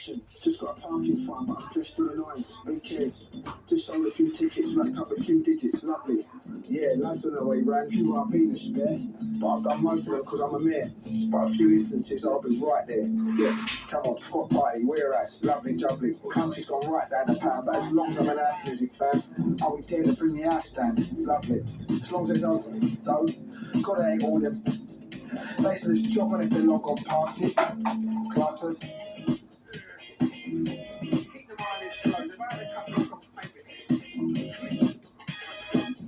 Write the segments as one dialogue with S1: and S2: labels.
S1: action. Just got a parking fine, but I'm dressed to the nines. Who cares? Just sold a few tickets, racked up a few digits. Lovely. Yeah, lads on the way round. A few RP to spare, but I've done most of them because I'm a mayor. But a few instances, I'll be right there. Yeah, come on, squat party, whereas lovely jubbly. Country's gone right down the pound, but as long as I'm an house music fan, I'll be there to bring the house down. Lovely. As long as there's open, though, gotta hate all them. Basically, this job on if they're long gone past it. Classes.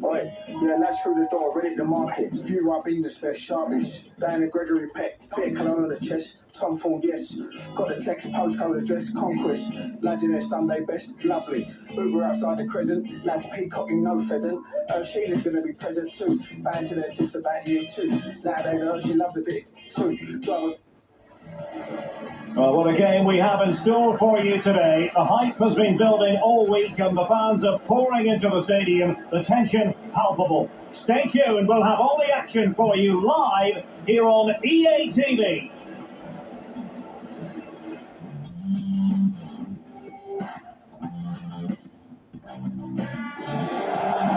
S1: Oi, yeah, lads through the door, ready to market. Few Rabinus, they're sharpish. Down Gregory Peck, bit of cologne on the chest. Tom Ford, yes. Got the text, postcode address, Conquest. Lads in their Sunday best, lovely. Uber outside the Crescent, lads peacocking, no pheasant. Sheila's gonna be present too. Band to their since about year 2. Nowadays, she loves a bit too. Driver.
S2: Well, what a game we have in store for you today. The hype has been building all week and the fans are pouring into the stadium. The tension palpable. Stay tuned, we'll have all the action for you live here on EA TV.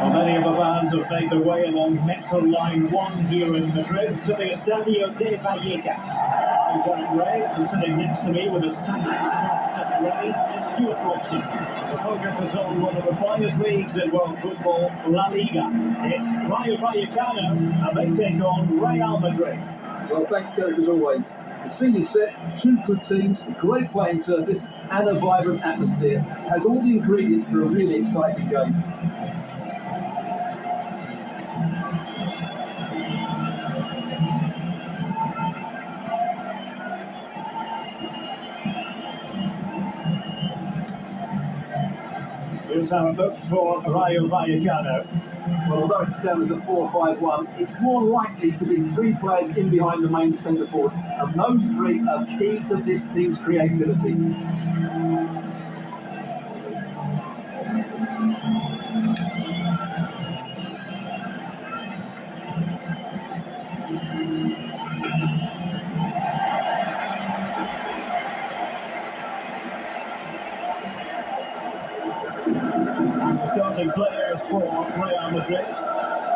S2: Well, many of the fans have made their way along Metro Line 1 here in Madrid to the Estadio de Vallecas. I'm Derek Ray, and sitting next to me with his tactics set ready is Stuart Robson. The focus is on one of the finest leagues in world football, La Liga. It's Rayo Vallecano, and they take on Real Madrid.
S3: Well, thanks, Derek, as always. The scene is set, two good teams, a great playing surface, and a vibrant atmosphere. It has all the ingredients for a really exciting game.
S2: Here's how it looks for Rayo Vallecano.
S3: Well, although it's down as a 4-5-1, it's more likely to be three players in behind the main centre forward, and those three are key to this team's creativity.
S2: Starting players for Real Madrid.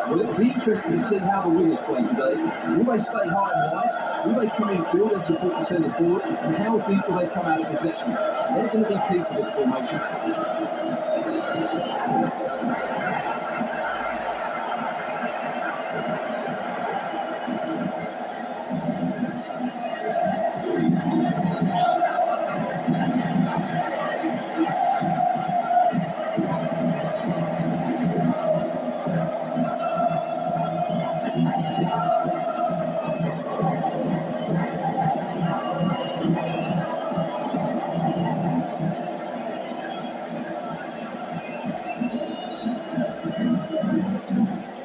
S3: Well, it'll be interesting to see how the wingers play today. Will they stay high and wide? Will they come in field and support the centre forward? And how deep will they come out of possession? They're going to be key to this formation.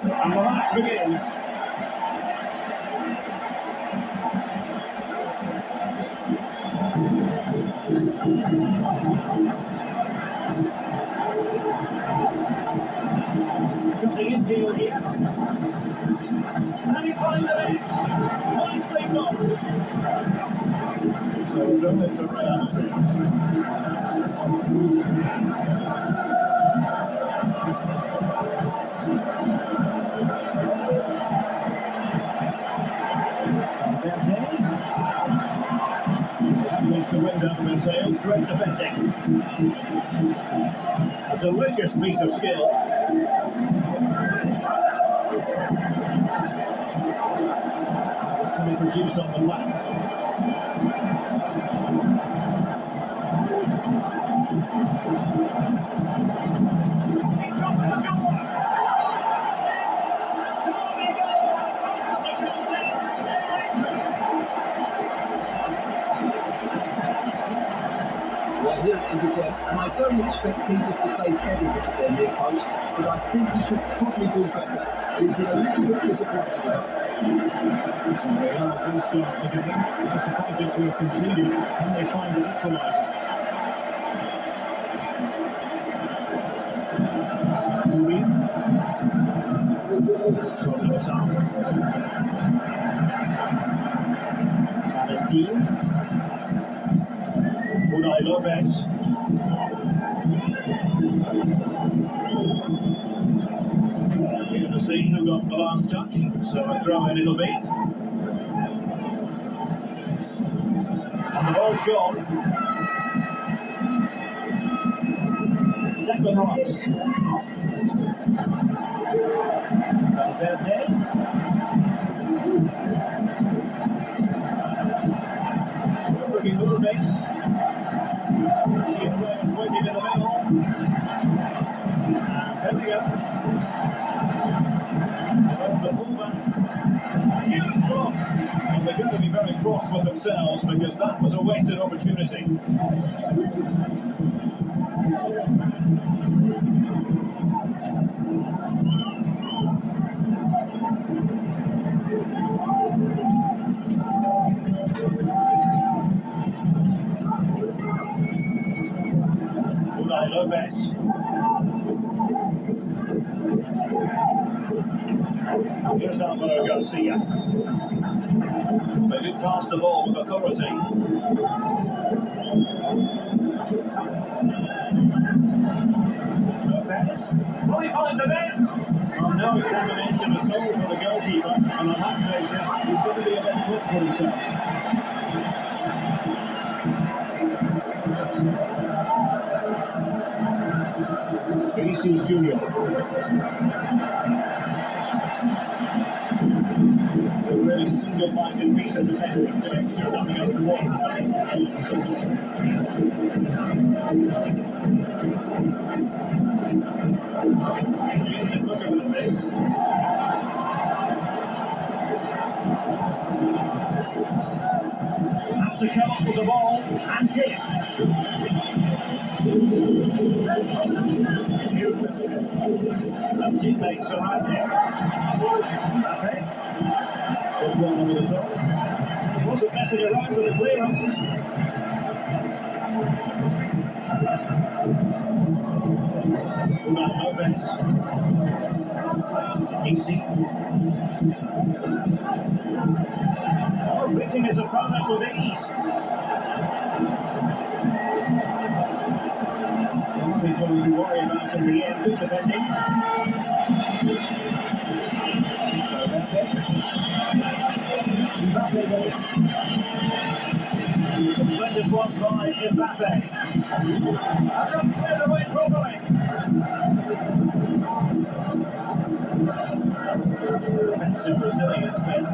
S2: And the match begins. Cutting infield here. And he finds it. Nicely done. So it's only for Real Madrid. Makes the wind out of their sails. Great defending. A delicious piece of skill. What can they produce on the lap?
S3: Well, here it is again, and I don't expect keepers to save everything at their near post, but I think he should probably do better. He's been a little bit disappointed there.
S2: They are a good start to the game. Disappointed to have conceded, and they find the equaliser. Valentin. Unai Lopez. Here to see who got the last touch, so a throw in it'll be. And the ball's gone. Declan Rice. Valverde. Looking good base. Two players waiting in the middle. And there we go. There's the fullback. Huge block. And they're going to be very cross with themselves because that was a wasted opportunity. Unai Lopez. Here's Alvaro Garcia. They did pass the ball with authority. Lopez. Will he find the net? Well, no examination at all for the goalkeeper, and on that basis, he's going to be a bit clutch for himself. Vinicius Junior. A really single-minded piece of defending to make sure nothing untoward happening. Looking at this. Has to come up with the ball and kick. And teammates around him. Okay. Good one over the top. He wasn't messing around with the clearance. Unai Lopez. Easy. Oh, beating his opponent with ease. What he's going to worry about in the end, good defending. Mbappe goes. Completed one by Mbappe. And not cleared away properly. Defensive resilience then.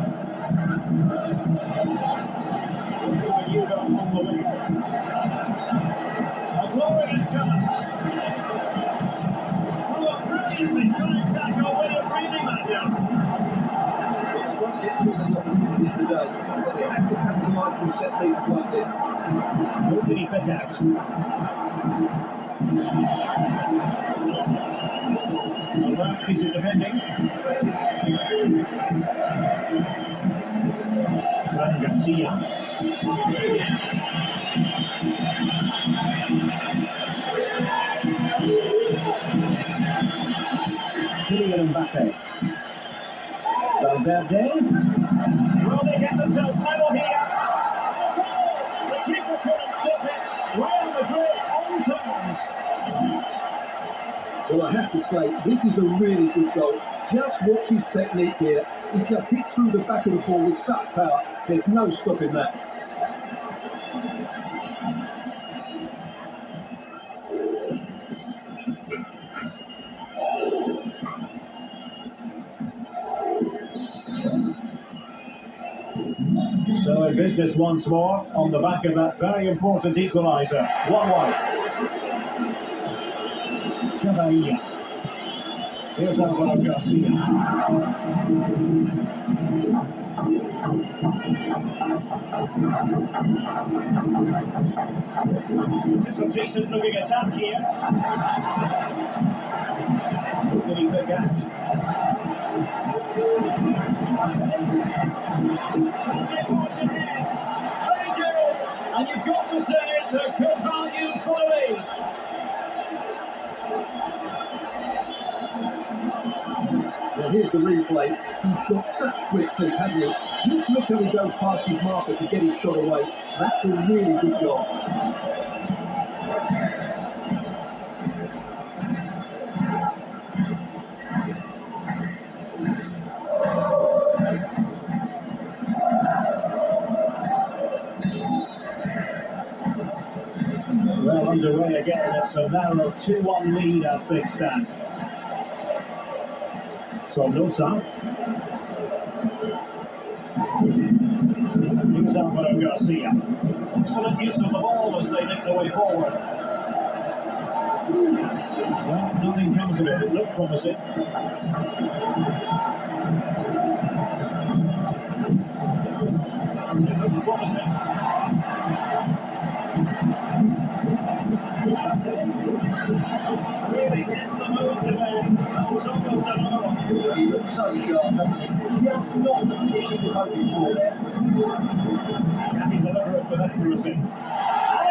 S2: Hugo on the wing. A glorious chance. Oh, a brilliantly timed tackle with a breathing matter.
S3: Won't get too many opportunities today, so they have to capitalise from set pieces like this.
S2: What did he pick out? A right piece of defending. Fran Garcia. Kylian Mbappe. Valverde. Will they get themselves level here? The keeper couldn't stop it. Real Madrid on terms.
S3: Well, I have to say, this is a really good goal. Just watch his technique here. He just hits through the back of the ball with such power. There's no stopping that.
S2: So in business once more on the back of that very important equaliser. 1-1. Chavarria. Here's Alvaro Garcia. It's a decent looking attack here. What did he pick out? And you've got to say it, they're good value for the lead.
S3: Well, here's the replay. He's got such quick feet, hasn't he? Just look how he goes past his marker to get his shot away. That's a really good job.
S2: Well underway again. It's a narrow 2-1 lead as things stand. Sornosa. Here's Alvaro Garcia. Excellent use of the ball as they make their way forward. Well, nothing comes of it. It looked promising. It looks promising. Really in the mood today. That was almost an hour.
S3: He looks so sharp, doesn't he? Just not the finish he was hoping for there.
S2: Can he deliver it with accuracy? And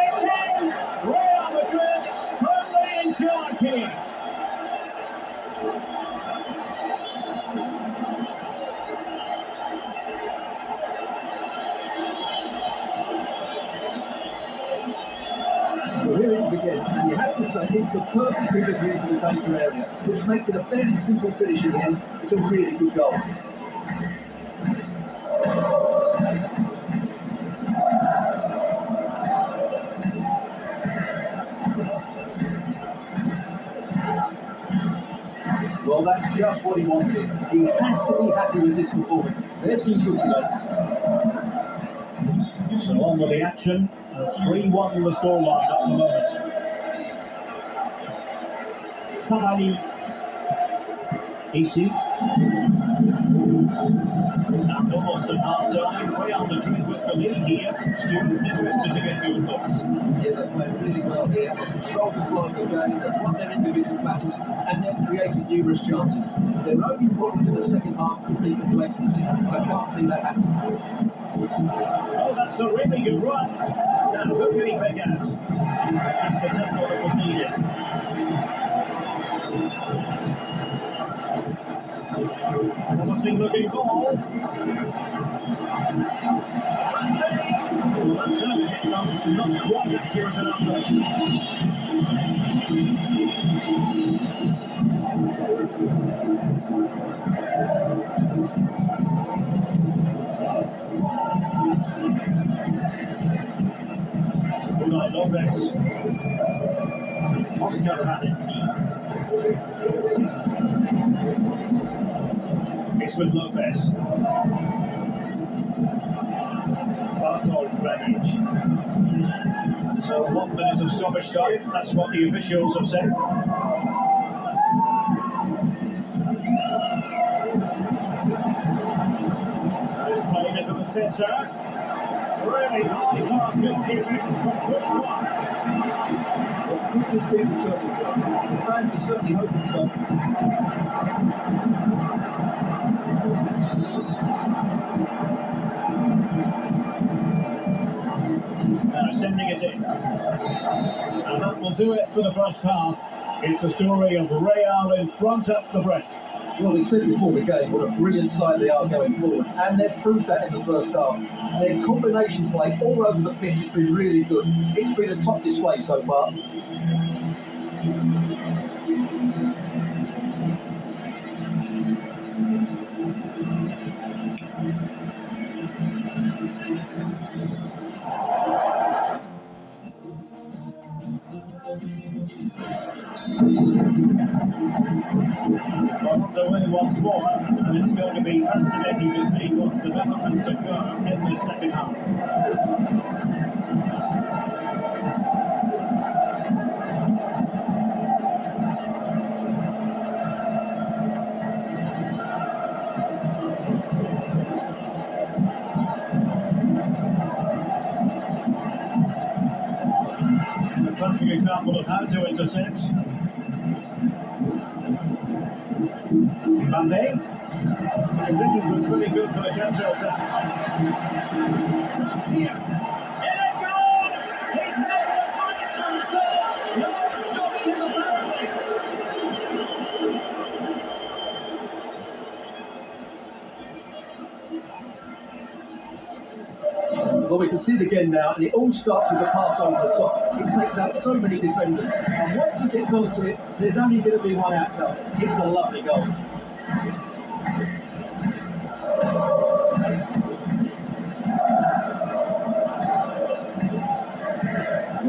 S2: it's in! Real Madrid firmly in charge here.
S3: Well, here it is again, and you have to say it's the perfect delivery into the danger area, which makes it a fairly simple finish in the end. It's a really good goal. Well, that's just what he wanted. He has to be happy with this performance. They've been good today.
S2: So on with the action. 3-1 the scoreline at the moment. Savani. Isi. And almost at half-time, Real Madrid with the lead here. Student interested to get your thoughts.
S3: Yeah, they've played really well here. They've controlled the flow of the game, they've won their individual battles, and they've created numerous chances. Their only problem in the second half could be complacency. I can't see that happening.
S2: Oh, that's a really good run. Now, who can he pick out? Just the tempo that was needed. Promising looking goal. Well, that's certainly not quite accurate enough. Unai Lopez. Oscar Valentin. It's with Lopez. Bartol Franic. So 1 minute of stoppage time, that's what the officials have said. It's played into the centre. Really high class goalkeeping from Courtois.
S3: Well, could this be the turning point? The fans are certainly hoping so.
S2: Now sending it in. And that will do it for the first half. It's the story of Real in front at the break.
S3: Well, we said before the game what a brilliant side they are going forward, and they've proved that in the first half. Their combination play all over the pitch has been really good. It's been a top display so far.
S2: On the way once more, and it's going to be fascinating to see what developments occur in the second half. A classic example of how to intercept. Mane. Conditions were pretty good for the counter-attack. Here. In it goes! He's made the punishment, so no stopping him apparently.
S3: Well, we can see it again now, and it all starts with the pass over the top. It takes out so many defenders, and once he gets onto it, there's only going to be one outcome. It's a lovely goal.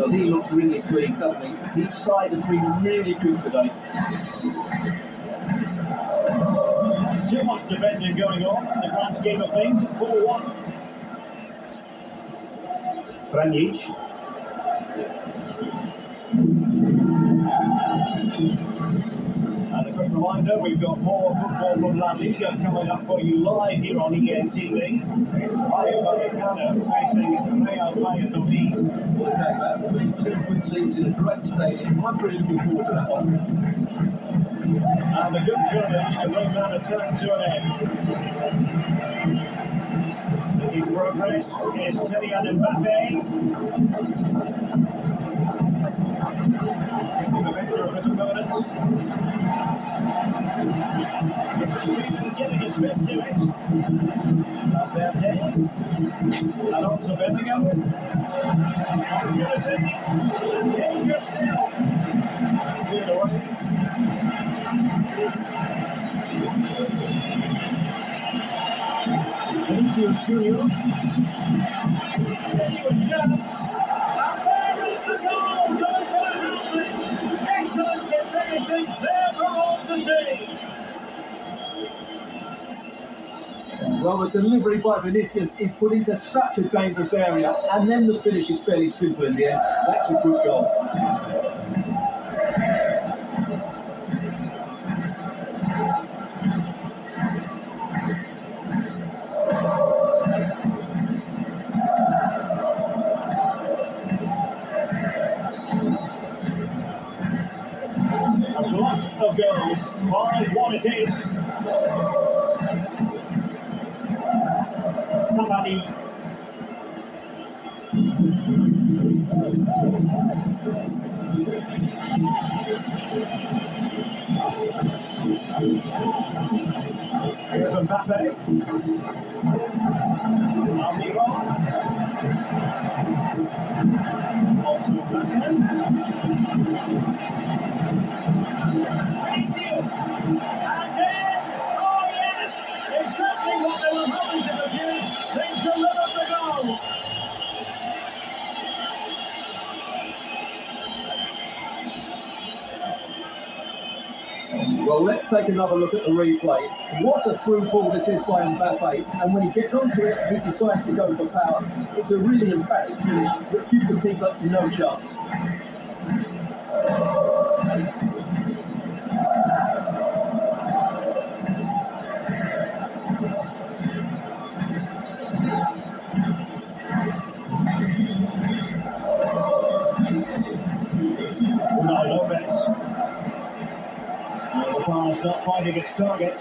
S3: Well, he looks really pleased, doesn't he? His side has been really good today.
S2: Too much defending going on in the grand scheme of things. 4-1. Franic. And a quick reminder, we've got more football from La Liga coming up for you live here on ENTV. It's Rayo Vallecano facing Real Valladolid.
S3: Okay, that will be two good teams in a great stadium. I'm really looking forward to that one.
S2: And a good challenge to bring that attack to an end. Making progress is Kylian Mbappe. Taking the picture of his opponent. Giving his best to it. Valverde. Alonso Bellingham. Opportunity. And danger still. Cleared away. Vinicius Junior. Genuine chance. And there is the goal to open a hat-trick. Excellence in finishing, there for all to see.
S3: Well, the delivery by Vinicius is put into such a dangerous area, and then the finish is fairly simple in the end. That's a good goal.
S2: A lot of goals. 5-1 it is. Somebody. Here's Mbappe. Almiron. On to Mbappe. Vinicius. And in. Oh yes! Exactly what they were hoping to produce. They've delivered the goal.
S3: Well, let's take another look at the replay. What a through ball this is by Mbappe, and when he gets onto it, he decides to go for power. It's a really emphatic finish, which gives the keeper no chance.
S2: Unai Lopez. The pass not finding its target.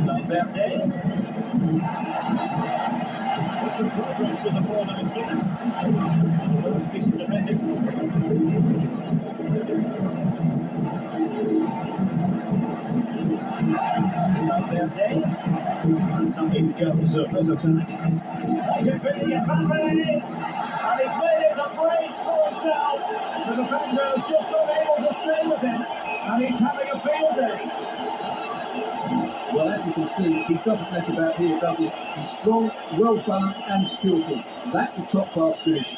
S2: Valverde. Took some progress with the ball in his feet. Decent defending. Valverde. And in comes this attack. Taken Kylian Mbappe. And he's made it a brace for himself. The defender is just unable to stay with him. And he's having a field day.
S3: Well, as you can see, he doesn't mess about here, does he? He's strong, well balanced and skillful. That's a top-class finish.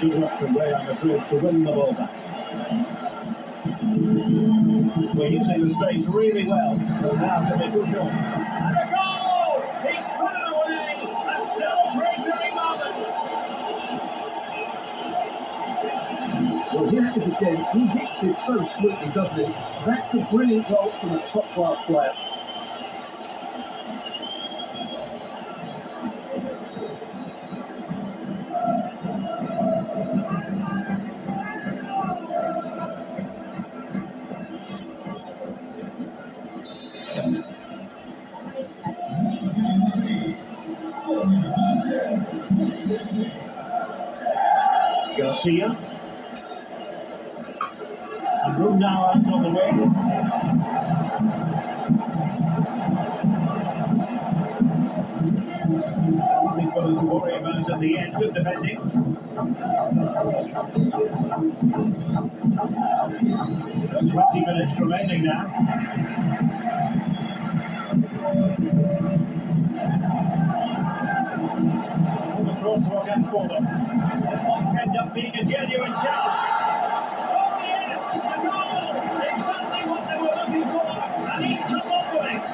S2: Good work from Real Madrid to win the ball back. We're using the space really well. But now can they push on? And a goal! He's put it away! A celebratory moment!
S3: Well, here it is again. He hits this so sweetly, doesn't he? That's a brilliant goal from a top-class player.
S2: Garcia. And Room now out on the wing. Nothing for them to worry about at the end. Good defending. 20 minutes remaining now. The crosswalk and for them. Might end up being a genuine chance. Oh yes, a goal! Exactly what they were looking for, and he's come up with it.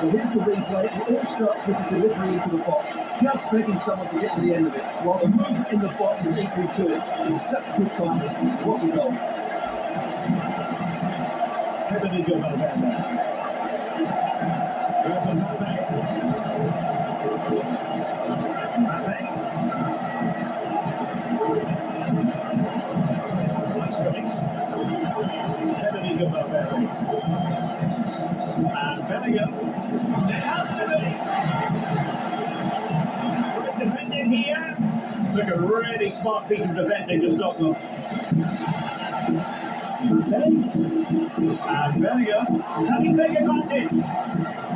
S3: Well, here's the replay. It all starts with the delivery into the box, just begging someone to get to the end of it, while the movement in the box is equal to it. It's such good timing. What a goal.
S2: Kevin Eagle Valverde. Here's Mbappe. Mbappe. Nice straight. Kevin Eagle Valverde. And Bellingham. It has to be. Great defending here. Took a really smart piece of defending to stop them. Mbappe. And Bellingham. Can he take advantage?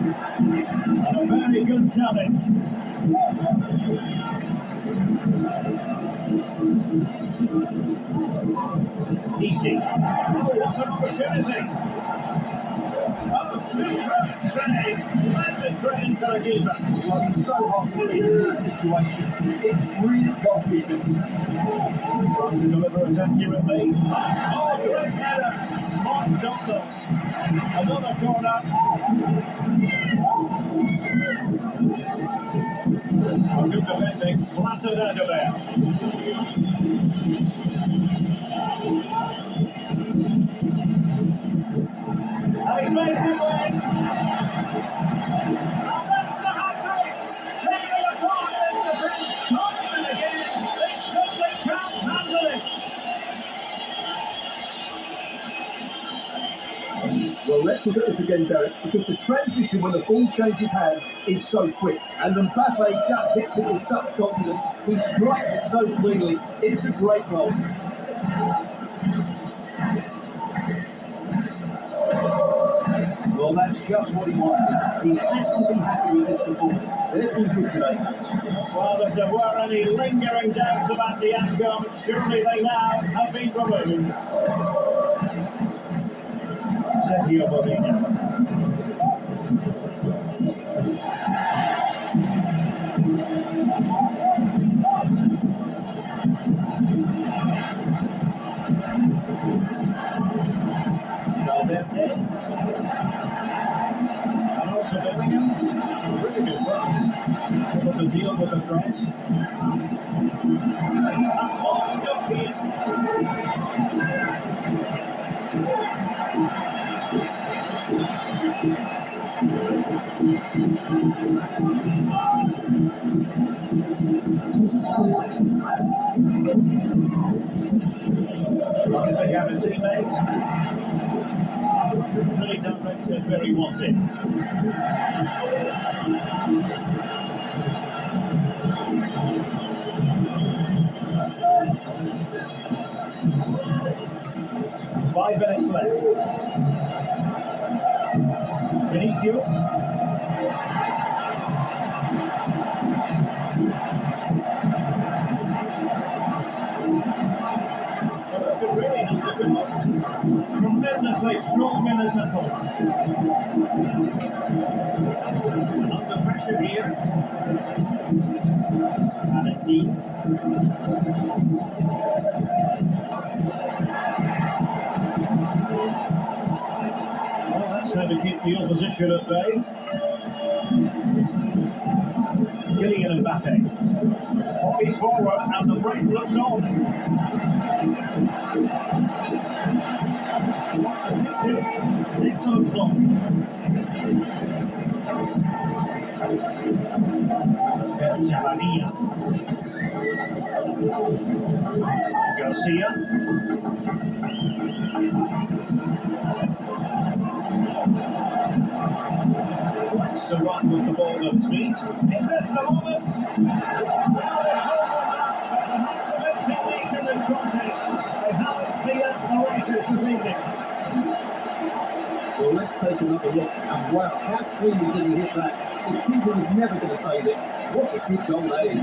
S2: And a very good challenge. Easy. Oh, what an opportunity. Oh, superb save. Massive credit to the keeper.
S3: Well, it's so hard to read in these situations. It's brilliant goalkeeping.
S2: Trying to deliver it accurately. Oh, great header. Smart shot though. Another corner. Oh, good defending. Flattered out of there. And he's made headway. And that's the hat-trick. Tearing apart this defence time and again. They simply can't handle it.
S3: Well, let's look at this again, Derek, because the transition when the ball changes hands is so quick. And Mbappe just hits it with such confidence. He strikes it so cleanly. It's a great goal. Well, that's just what he wanted. He has to be happy with this performance. They've been good today.
S2: Well, if there were any lingering doubts about the outcome, surely they now have been removed. Sergio Bobina. Valverde. And also Bellingham. Really good pass. Able to deal with the threat. A small stop here. Looking to have a teammate. Really directed where he wanted. Five minutes left. Vinicius. Really difficult. Tremendously strong in the temple. Under pressure here. And indeed. Well, that's how to keep the opposition at bay. Kylian Mbappe. He's forward and the break looks on. Excellent block. Chavarria. Garcia. Likes to run with the ball at his feet. Is this the moment? Well, they've told them that, but perhaps a bit too late in this contest. They haven't cleared the race
S3: Well, let's take another look. And wow, how cleanly did he hit that? The keeper was never going to save it. What a good goal that is.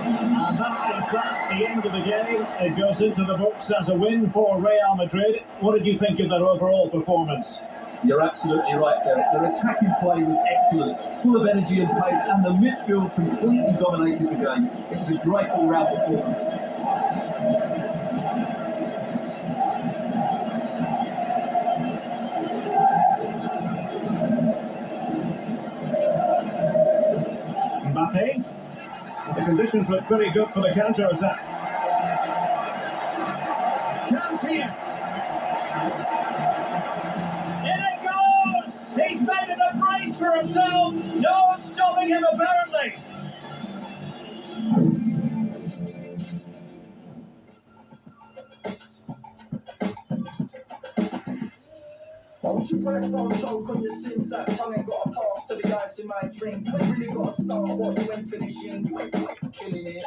S2: And that is the end of the game. It goes into the books as a win for Real Madrid. What did you think of their overall performance?
S3: You're absolutely right, Derek. Their attacking play was excellent, full of energy and pace, and the midfield completely dominated the game. It was a great all-round performance.
S2: Mbappe. The conditions look pretty good for the counter-attack. Chance here. In it goes! He's made it a brace for himself. No stopping him, apparently.
S4: Hold your breath, don't choke on your sins. That tongue ain't got a pass to the ice in my drink. You ain't really got a start what you ain't finishing. You ain't killing it.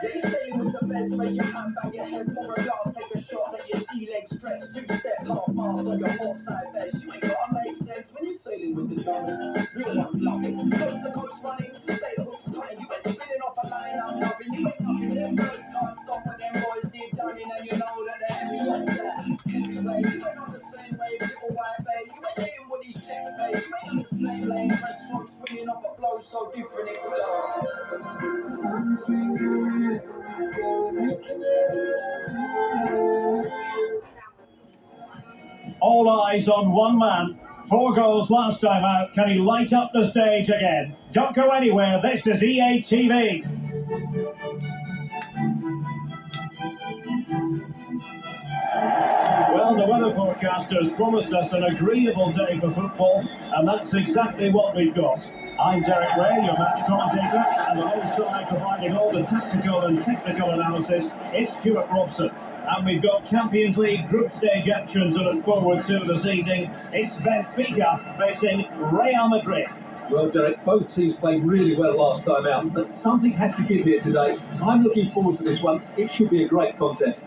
S4: Yeah, you're sailing with the best. Raise your hand, bang your head, pour a glass, take a shot, let your sea legs stretch. Two-step, half mile on your hot side best. You ain't gotta make sense when you're sailing with the dumbest. Real ones love it. Coast to coast running, bait hooks cutting. You ain't spinning off a line, I'm loving. You ain't nothing. Them birds can't stop what them boys did done in, and you know that they're heavy like that. Anyway, you ain't on the same wave, little white bay. You ain't getting what these checks pay. You ain't on the same lane, fresh stroke swinging off a flow so different it's dark.
S2: All eyes on one man. 4 goals last time out. Can he light up the stage again? Don't go anywhere. This is EA TV. Well, the weather forecasters promised us an agreeable day for football, and that's exactly what we've got. I'm Derek Ray, your match commentator, and alongside providing all the tactical and technical analysis is Stuart Robson. And we've got Champions League group stage action to look forward to this evening. It's Benfica facing Real Madrid.
S3: Well, Derek, both teams played really well last time out, but something has to give here today. I'm looking forward to this one. It should be a great contest.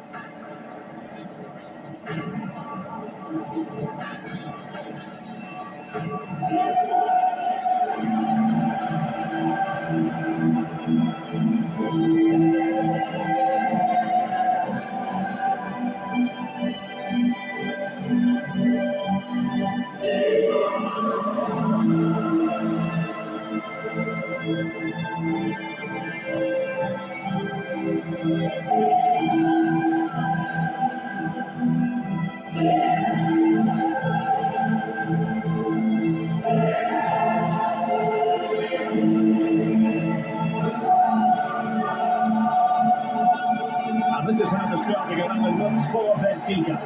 S2: And this is how the starting 11 looks for Benfica.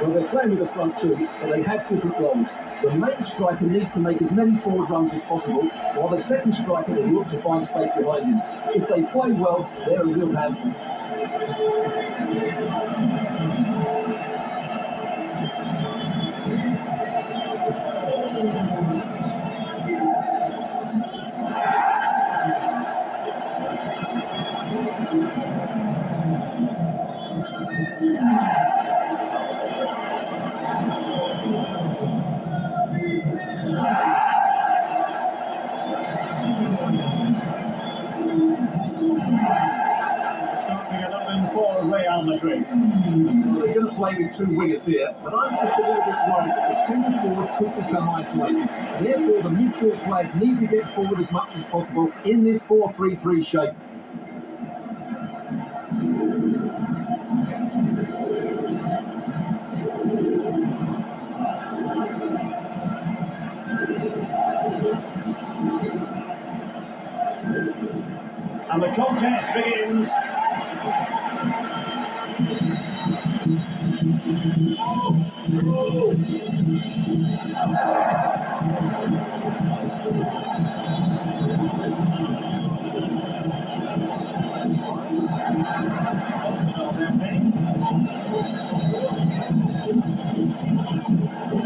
S3: Well, they're playing with the front two, but they have different roles. The main striker needs to make as many forward runs as possible, while the second striker will look to find space behind him. If they play well, they're a real handful.
S2: Starting 11 for Real Madrid.
S3: They're going to play with two wingers here, but I'm just a little bit worried that the centre forward puts become isolated. Therefore, the midfield players need to get forward as much as possible in this 4-3-3 shape.
S2: And the contest begins.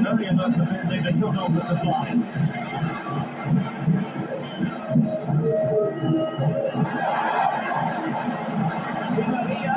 S2: Very enough defending to cut off the supply. Di Maria.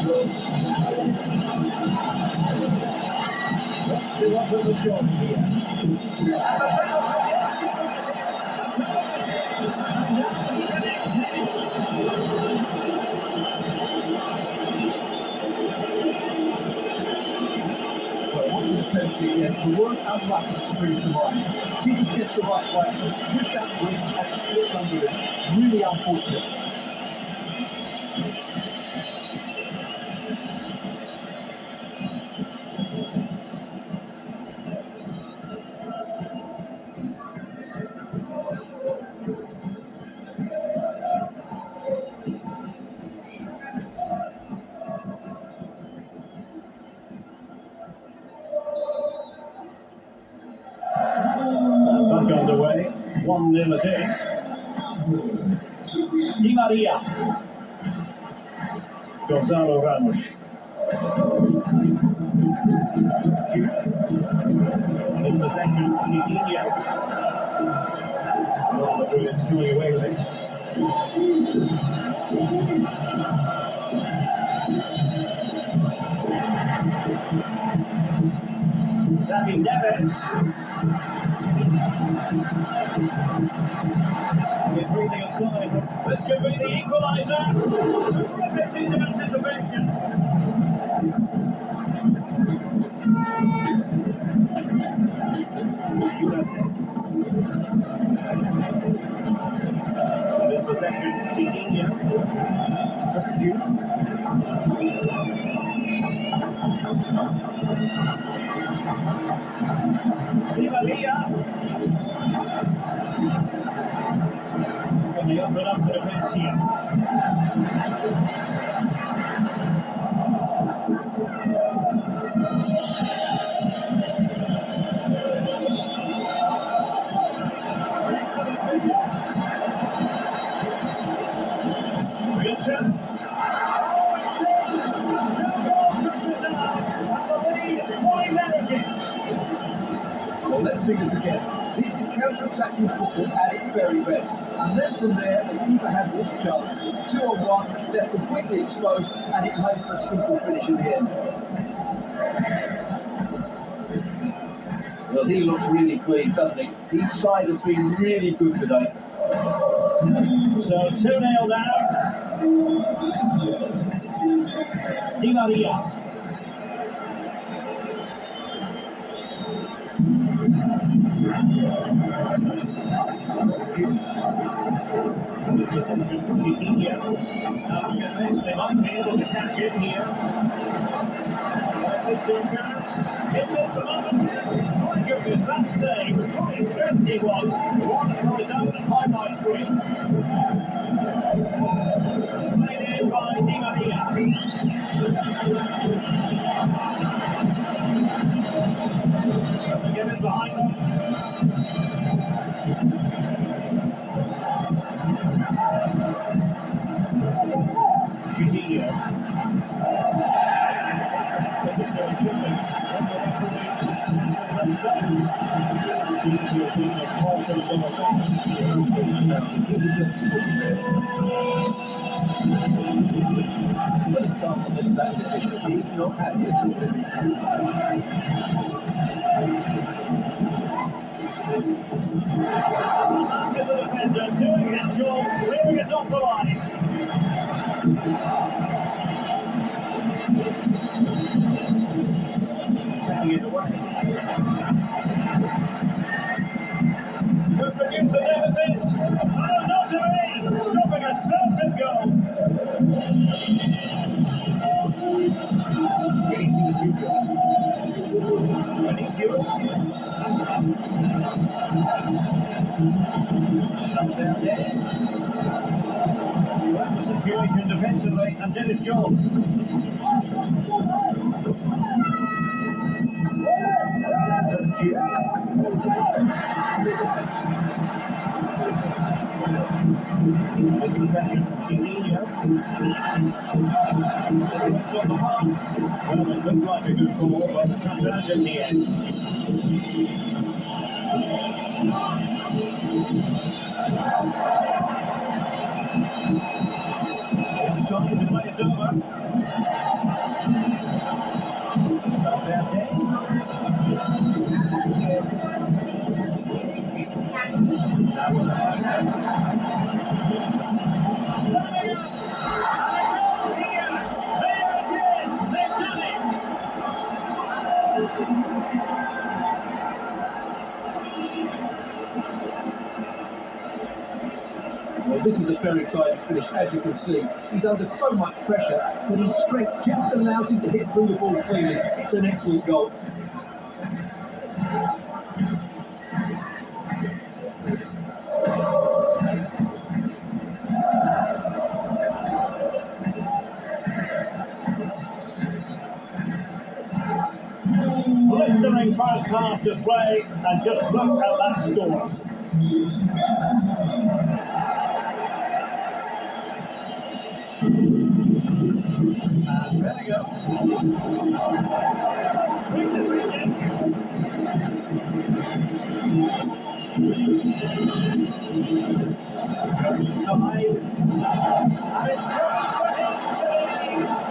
S2: Let's see what was shown here. And the penalty is committed. And now he connects it.
S3: Well, watching the penalty again, the word unlucky springs to mind. He just gets the right play, just out the wing and it slips under him. Really unfortunate.
S2: Back underway. 1-0 it is. Di Maria. Gonzalo Ramos. In possession, Chiquinho. Real Madrid's coming away with it. Dani Neves. They're breathing a sigh. This could be the equaliser. Terrific piece of anticipation. And in possession, Chiquinho. Di Maria. Can they open up the defence here? Excellent vision. Real chance.
S3: Well, let's see this again. This is counter-attacking football at its very best. And then from there, the keeper has little chance. 2-on-1, they're completely exposed, and it made for a simple finish in the end. Well, he looks really pleased, doesn't he? His side has been really good today.
S2: So 2-0 now. Di Maria. The possession, Chiquinho. They might be able to catch it here. It's a chance. This is the moment. My goodness, that save. What a strength he was. One for his own highlights ring. Played in by Di Maria. Get it behind them. Chiquinho. Particular achievements on the referee. So that's that. Due to it being a partial low offence.
S3: But he can't miss that decision. He's not happy at all, is he?
S2: Is a defender doing his job, clearing it off the line. Taking it away. Could produce the deficit. Oh, not to me! Stopping a certain goal. Vinicius. Valverde. Well, the situation defensively and did his job. In possession, Chiquinho. It's on the pass. Well, it looked like a good call, but the touch out in the end. It's time to play it over.
S3: Well, this is a very tight finish, as you can see. He's under so much pressure, but his strength just allows him to hit through the ball cleanly. It's an excellent goal.
S2: Blistering first half display, and just look at that score. And there we go. Side. And it's turned for him.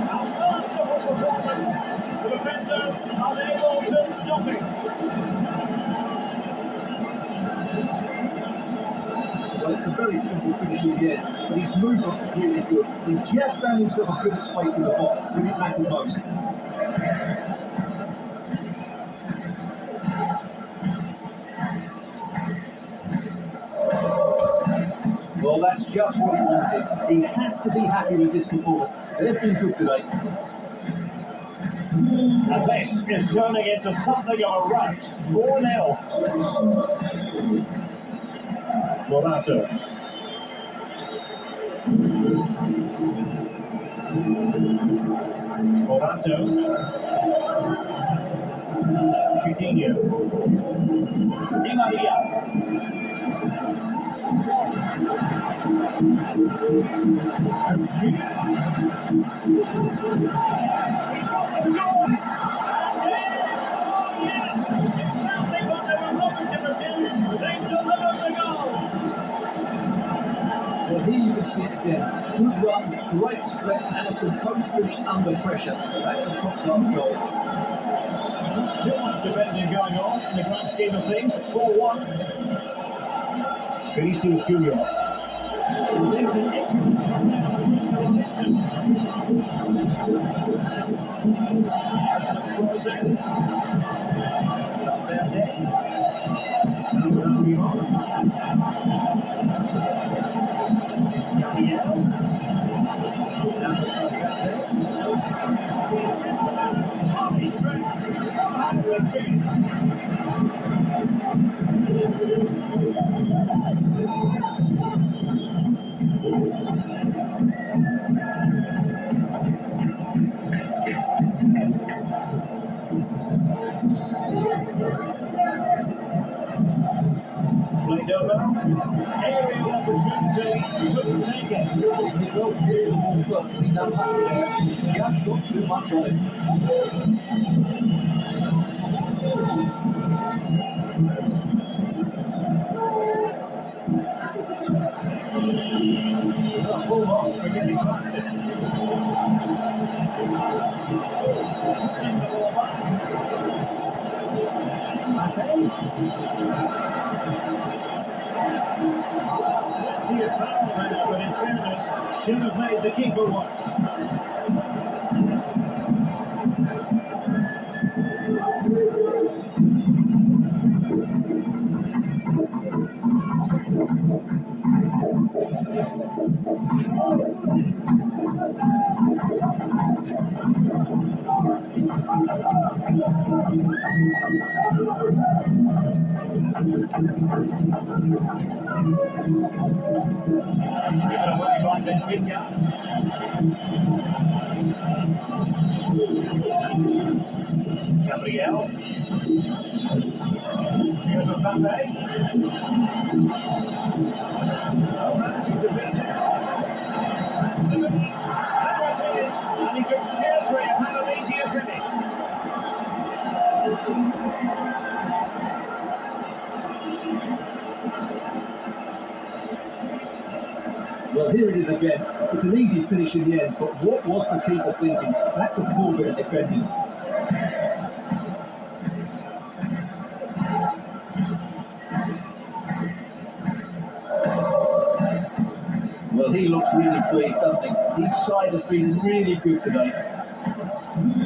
S2: A masterful performance. The defenders unable to stop it.
S3: Well, it's a very simple finish in the end, but his movement was really good. He just found himself a bit of space in the box when it mattered most. Well, that's just what he wanted. He has to be happy with this performance. They've been good today.
S2: And this is turning into something of a rout. 4-0. Morata. Morata. Chiquinho. Di Maria.
S3: Well, here you can see it again. Good run, great strength, and a composed finish under pressure. That's a top-class goal.
S2: Too much defending going on in the grand scheme of things. 4-1. Vinicius Junior. Played over. Aerial opportunity. Couldn't take it.
S3: He goes to the ball first, and he's unlucky there. He just got too much on it.
S2: Full marks for getting past it. Touching the ball back. Plenty of foul there, but in fairness, should have made the keeper one. Given away by Benfica. Gabriel. Here's Mbappe. Oh, managing to beat it. There it is, and he could scarcely have had an easier finish.
S3: Well, here it is again. It's an easy finish in the end, but what was the keeper thinking? That's a poor bit of defending. Well, he looks really pleased, doesn't he? His side has been really good today.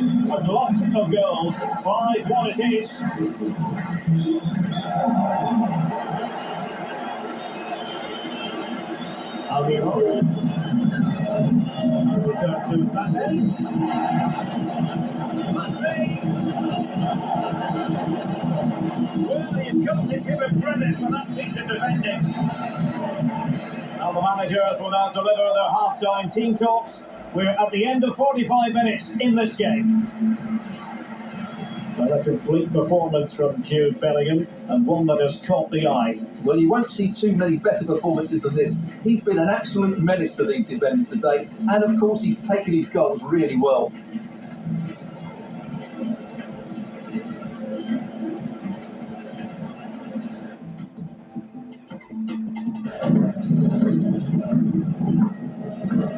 S2: A lot of goals. 5-1 it is. Alviro. Return to Mbappe. Must be. Well, you've got to give him credit for that piece of defending. Now the managers will now deliver their half-time team talks. We're at the end of 45 minutes in this game. Well, a complete performance from Jude Bellingham, and one that has caught the eye.
S3: Well, you won't see too many better performances than this. He's been an absolute menace to these defenders today, and of course he's taken his goals really well.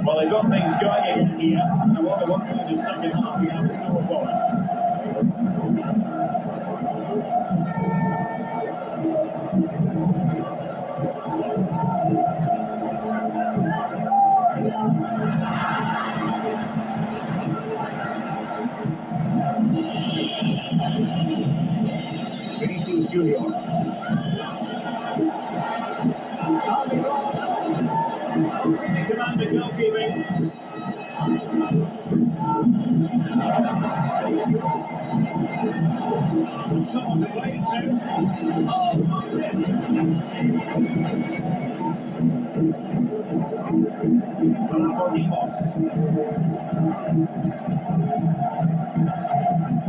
S2: Well, they've got things going again here. I wonder what kind of second half we have in store for us. Vinicius Junior. Really commanding goalkeeping. Someone to play it to. Oh, blocked it.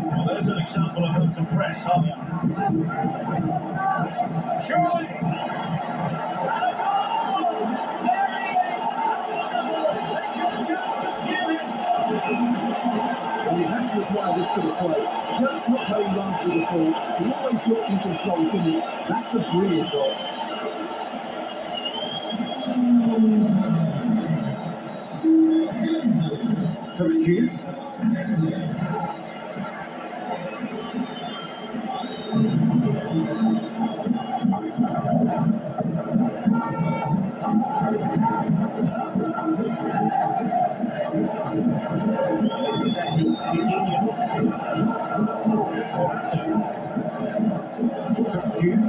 S2: Well, there's an example of how to press, aren't you? Surely! And a goal! There he is! They just can't secure him!
S3: Well, you have to apply this to the play. Just not how he runs with the ball. He always looks in control, didn't he? That's a brilliant goal. Coach Jude.
S2: Possession,
S3: Jude.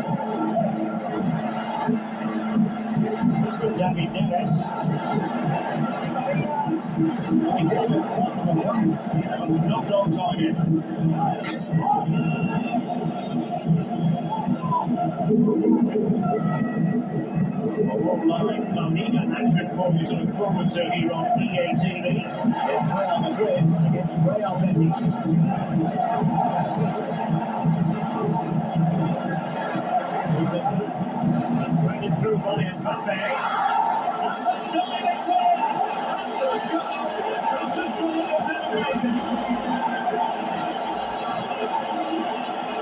S2: So David Neres. He gave it but not on target. Online, Marina hat-trick for you to look forward to here on EA TV. It's Real Madrid against Real Betis. He's traded through by Mbappe. Let's go, it's here! Let's go! Coaches for the celebrations!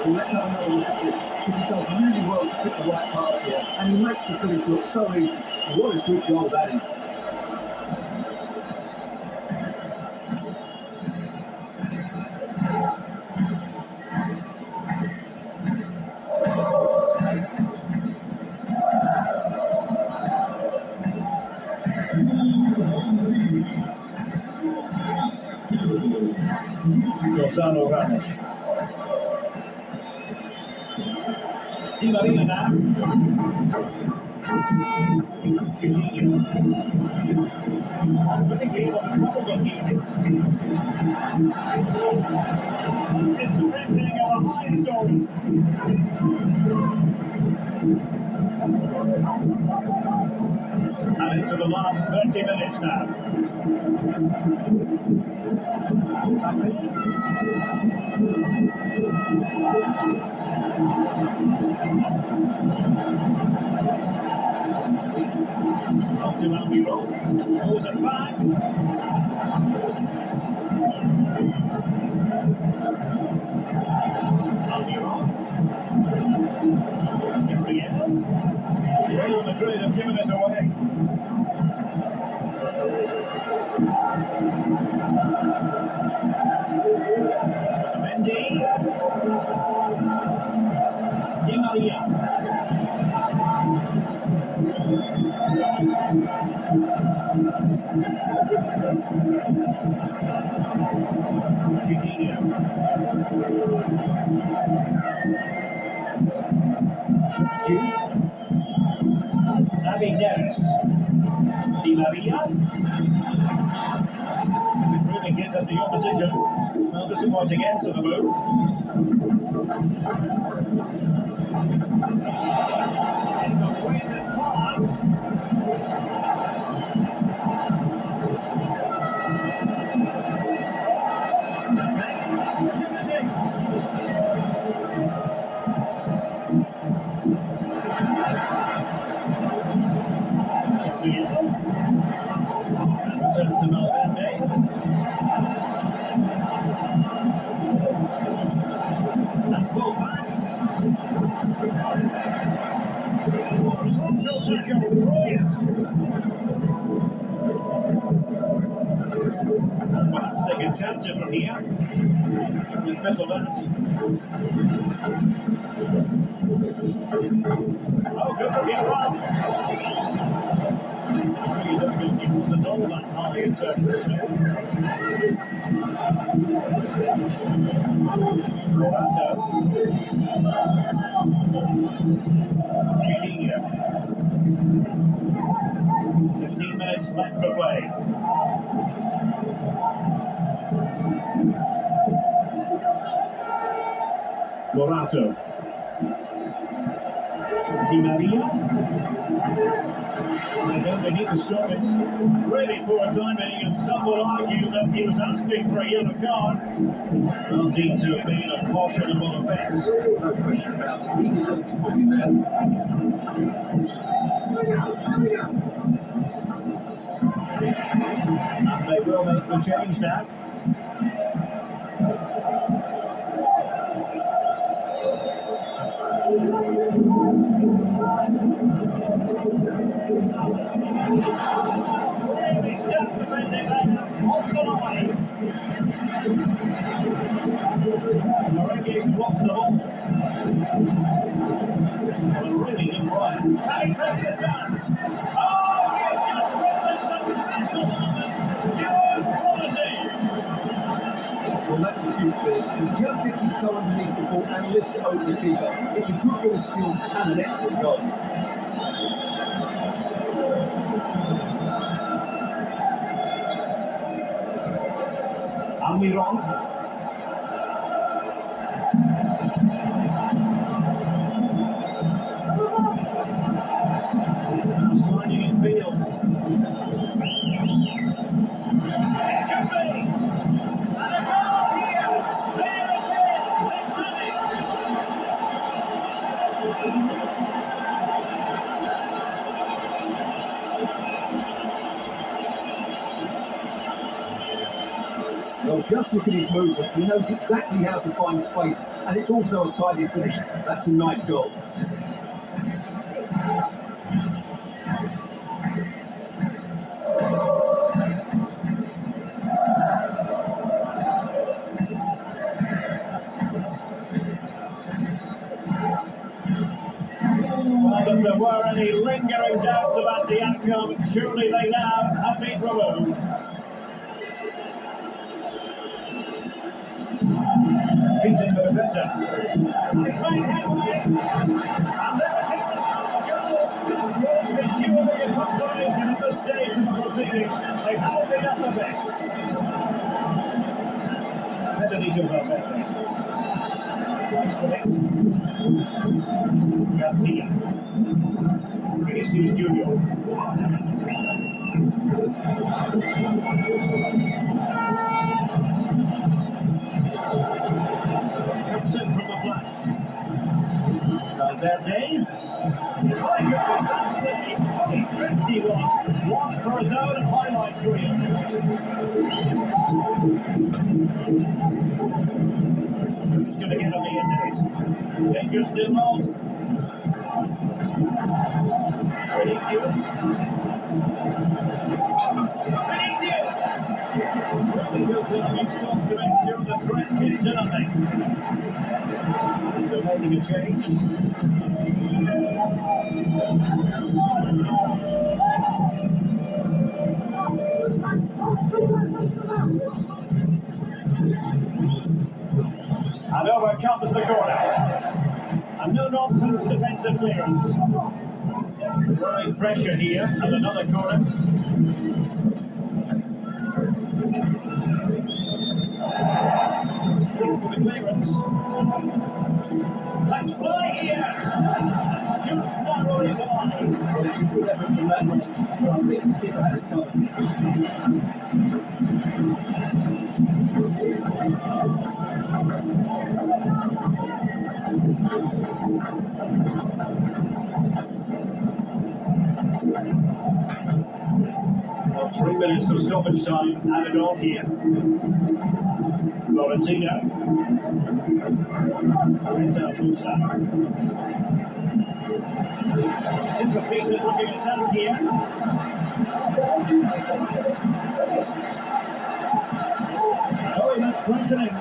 S3: Well, let's have another look at this, because he does really well to pick the right pass here, and he makes the finish look so easy. What a good goal that is.
S2: Gonzalo Ramos. Di Maria now. Juninho. Benegay was probably here. It's defending of a high story. And into the last 30 minutes now. Up to Alviro. Pulls it back. Alviro. At the end. Real Madrid have given it away. Mendy. Di Maria. decision. Well, disappointing end to the move. It's a weighted pass. Return to Valverde. And pull back. Horizontal tackle, brilliant. And perhaps they can capture from here. With fizzled out. Oh, good looking run. Really don't think he was at all that high in terms of step. Morata. Chiquinho. 15 minutes left to play. Morata. Di Maria. They don't need to stop him. Really poor timing, and some will argue that he was asking for a yellow card. Well, deemed to have been a cautionable offence.
S3: No question about it. He deserved his booking there.
S2: And they will make the change now. Really stuck defending there, off the line. Marquez blocks the ball. Well, a really good run. Can he take the chance? Oh, he just witnessed a special moment. Pure quality.
S3: Well, that's a cute finish. He just gets his toe underneath the ball and lifts it over the keeper. It's a good bit of skill and an excellent goal.
S2: Almiron. Sliding in field. It should be. And a goal here. There it is. They've done it.
S3: Well, just look at his movement. He knows exactly how to find space, and it's also a tidy finish. That's a nice goal.
S2: Well, if there were any lingering doubts about the outcome, surely they now have been removed. Beating the defender. He's made headway. And there it is. A goal. Will secure the consolation at this stage of the proceedings. They haven't been at their best. Federico Valverde. Nice with it. Garcia. Vinicius Junior. Comes in from the flank. Valverde. My goodness, that's it. He stretched he was. One for his own highlight reel. Who's going to get on the end of it? Danger still on. Vinicius. Really good timing stop to make sure the threat came to nothing. They're making a change. And over comes the corner. And no-nonsense defensive clearance. Growing pressure here, and another corner. with the clearance. Let's fly here. Just narrowly wide.
S3: Well, it's a good effort from that range, but I think the keeper had it covered.
S2: Well, 3 minutes of stoppage time added on here. Florentino. Rita Musa. It is a decent looking attack here. Oh, that's threatening.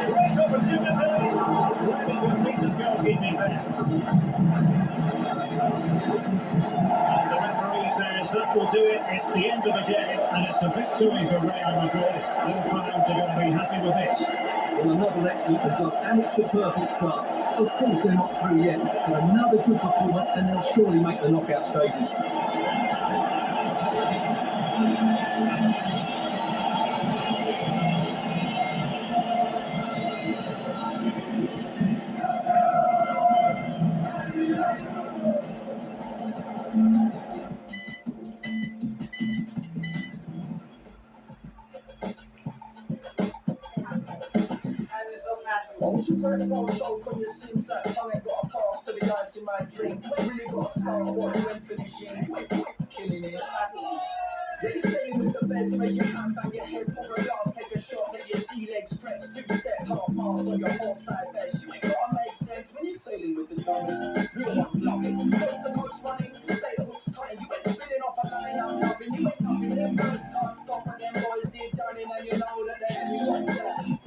S2: Great opportunity. Really good piece of goalkeeping there. And the referee says that will do it. It's the end of the game, and it's a victory for Real Madrid. All fans are going to be happy with this.
S3: Well, another excellent result, and it's the perfect start. Of course, they're not through yet, but another good performance, and they'll surely make the knockout stages.
S4: Won't you turn it on, choke on your sins that tongue ain't got a pass to the ice in my drink. You ain't really got a start what you ain't finishing. You ain't killing it. Yeah, you're sailing with the best, raise your hand, bang your head, pour a glass, take a shot, let your sea legs stretch, 2-step, half mast on your hot side best. You ain't gotta make sense when you're sailing with the dumbest. Real ones love it. Coast to coast running, later hooks cutting, you ain't spinning off a line, I'm loving. You ain't nothing, them birds can't stop, and them boys did done it, and you know that they're everywhere.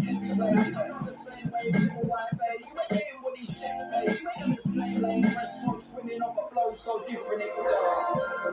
S4: Everywhere, you ain't on the same wave, little white bay, you ain't getting what these checks pay. You ain't on the same lane, breaststroke swimming off a flow so different, it's dark.